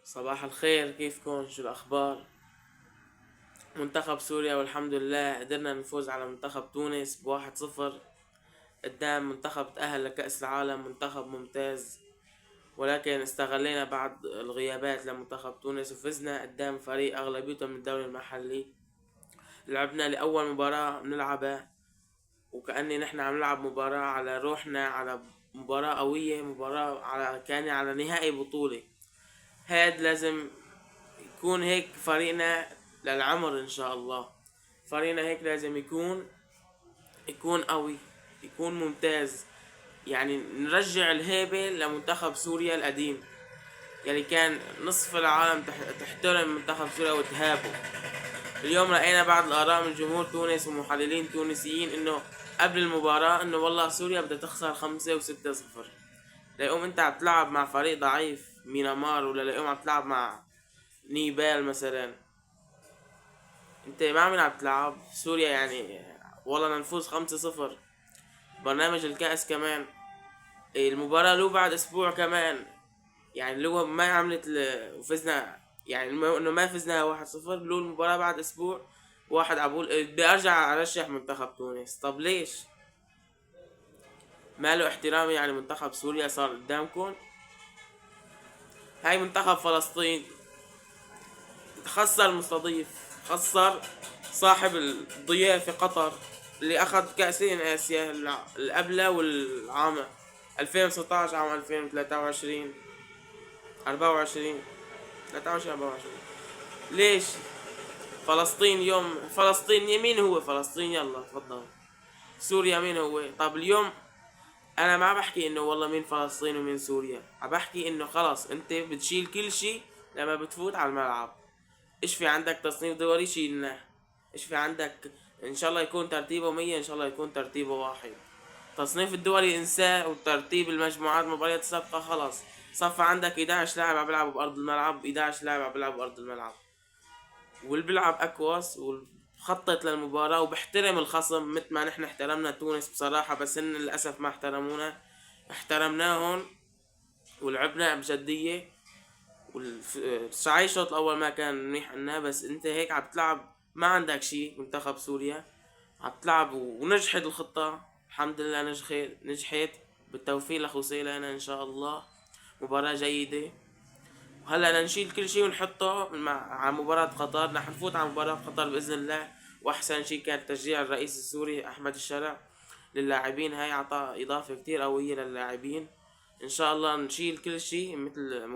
صباح الخير، كيفكن؟ شو الأخبار؟ منتخب سوريا والحمد لله قدرنا نفوز على منتخب تونس ب1-0 قدام منتخب تأهل لكأس العالم، منتخب ممتاز. ولكن استغلينا بعض الغيابات لمنتخب تونس وفزنا قدام فريق أغلبيته من الدوري المحلي. لعبنا لأول مباراة نلعبها وكأني نحن عم نلعب مباراة على روحنا، على مباراة قوية، مباراة على كأني على نهائي بطولة. هاد لازم يكون هيك فريقنا للعمر ان شاء الله. فريقنا هيك لازم يكون قوي، يكون ممتاز. يعني نرجع الهيبة لمنتخب سوريا القديم، يعني كان نصف العالم تحترم منتخب سوريا وتهابه. اليوم رأينا بعض الآراء من جمهور تونس ومحللين تونسيين انه قبل المباراة انه والله سوريا بدها تخسر 5 و6-0. ليقوم انت عم تلعب مع فريق ضعيف مينامار، ولا ليقوم عم تلعب مع نيبال مثلا. انت مع مين عم تلعب؟ سوريا يعني والله بدنا نفوز 5-0. برنامج الكأس كمان المباراة له بعد اسبوع كمان. يعني لو ما عملت وفزنا، يعني انه ما فزنا 1-0 له المباراة بعد اسبوع. واحد عبول بدي ارجع ارشح منتخب تونس. طب ليش؟ ما له احترامي؟ يعني منتخب سوريا صار قدامكم. هاي منتخب فلسطين خسر المستضيف، خسر صاحب الضيافة قطر اللي أخذ كأسين آسيا القبلة والعام 2016 عام 2023 24 23 24. ليش؟ فلسطين يوم فلسطين يمين هو فلسطين، يلا تفضل. سوريا مين هو؟ طب اليوم انا ما بحكي انه والله مين فلسطين ومين سوريا، عم بحكي انه خلص انت بتشيل كل شي لما بتفوت على الملعب. ايش في عندك تصنيف دولي؟ شيلناه. ايش في عندك؟ ان شاء الله يكون ترتيبه 100، ان شاء الله يكون ترتيبه 1. تصنيف الدولي انساه، وترتيب المجموعات مباريات السابقة خلاص. صفى عندك 11 لاعب عم بيلعبوا بأرض الملعب، 11 لاعب عم بيلعبوا بأرض الملعب، واللي بيلعب أكوس وخطط للمباراة وبحترم الخصم مثل ما نحن احترمنا تونس بصراحة. بس إن للأسف ما احترمونا، احترمناهم ولعبنا بجدية. والصحيح الشوط الأول ما كان منيح عنا، بس أنت هيك عم تلعب ما عندك شي. منتخب سوريا عم تلعب ونجحت الخطة الحمد لله، نجحت بالتوفيق لأخو لنا إن شاء الله. مباراة جيدة. وهلا بدنا نشيل كل شي ونحطه على مباراة قطر. رح نفوت على مباراة قطر بإذن الله. وأحسن شي كان تشجيع الرئيس السوري أحمد الشرع للاعبين. هاي عطى إضافة كتير قوية للاعبين. إن شاء الله نشيل كل شي مثل